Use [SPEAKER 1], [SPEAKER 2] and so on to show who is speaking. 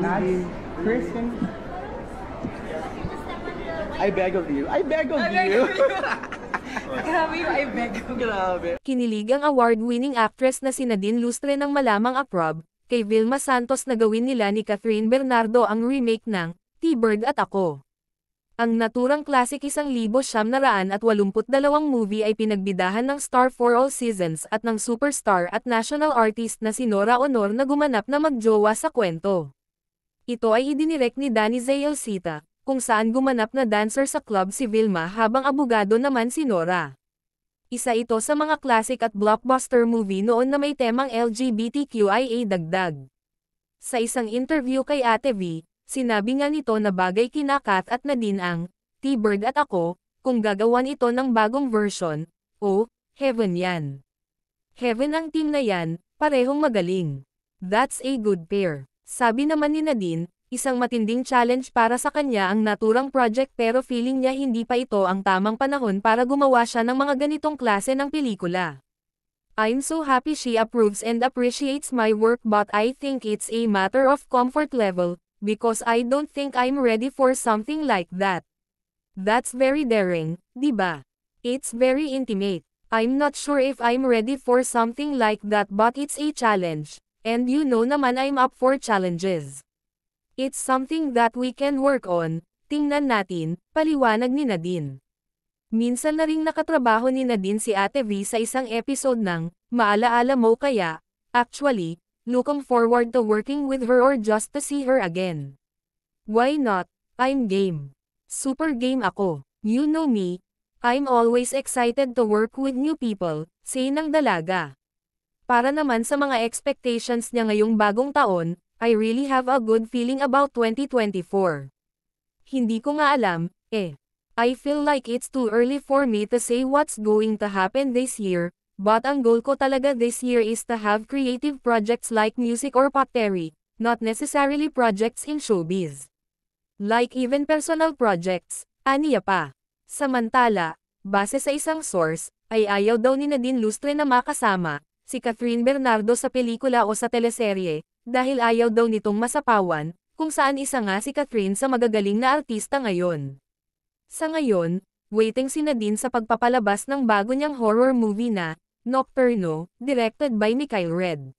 [SPEAKER 1] That's Kristen. I beg of you. I beg of you.
[SPEAKER 2] Grabe yung I beg.
[SPEAKER 1] Grabe.
[SPEAKER 3] Kinilig ang award-winning actress na si Nadine Lustre nang malamang approve kay Vilma Santos na gawin nila ni Catherine Bernardo ang remake ng T-Bird at Ako. Ang naturang classic 1982 movie ay pinagbidahan ng star for all seasons at ng superstar at national artist na si Nora Honor na gumanap na magjowa sa kwento. Ito ay idinirect ni Danny Zayelcita, kung saan gumanap na dancer sa club si Vilma habang abogado naman si Nora. Isa ito sa mga classic at blockbuster movie noon na may temang LGBTQIA dagdag. Sa isang interview kay Ate V, sinabi nga nito na bagay kina Kat at Nadine ang T-Bird at Ako, kung gagawan ito ng bagong version, heaven yan. Heaven ang team na yan, parehong magaling. That's a good pair. Sabi naman ni Nadine, isang matinding challenge para sa kanya ang naturang project pero feeling niya hindi pa ito ang tamang panahon para gumawa siya ng mga ganitong klase ng pelikula. I'm so happy she approves and appreciates my work but I think it's a matter of comfort level, because I don't think I'm ready for something like that. That's very daring, diba? It's very intimate. I'm not sure if I'm ready for something like that but it's a challenge, and you know naman I'm up for challenges. It's something that we can work on, tingnan natin, paliwanag ni Nadine. Minsan na ring nakatrabaho ni Nadine si Ate V sa isang episode ng Maalaala Mo Kaya, actually, looking forward to working with her or just to see her again. Why not? I'm game. Super game ako. You know me. I'm always excited to work with new people, say ng dalaga. Para naman sa mga expectations niya ngayong bagong taon, I really have a good feeling about 2024. Hindi ko nga alam, I feel like it's too early for me to say what's going to happen this year, but ang goal ko talaga this year is to have creative projects like music or pottery, not necessarily projects in showbiz. Like even personal projects, aniya pa. Samantala, base sa isang source, ay ayaw daw ni Nadine Lustre na makasama si Catherine Bernardo sa pelikula o sa teleserye, dahil ayaw daw nitong masapawan, kung saan isa nga si Catherine sa magagaling na artista ngayon. Sa ngayon, waiting si Nadine sa pagpapalabas ng bago niyang horror movie na Nocturno, directed by Mikhail Red.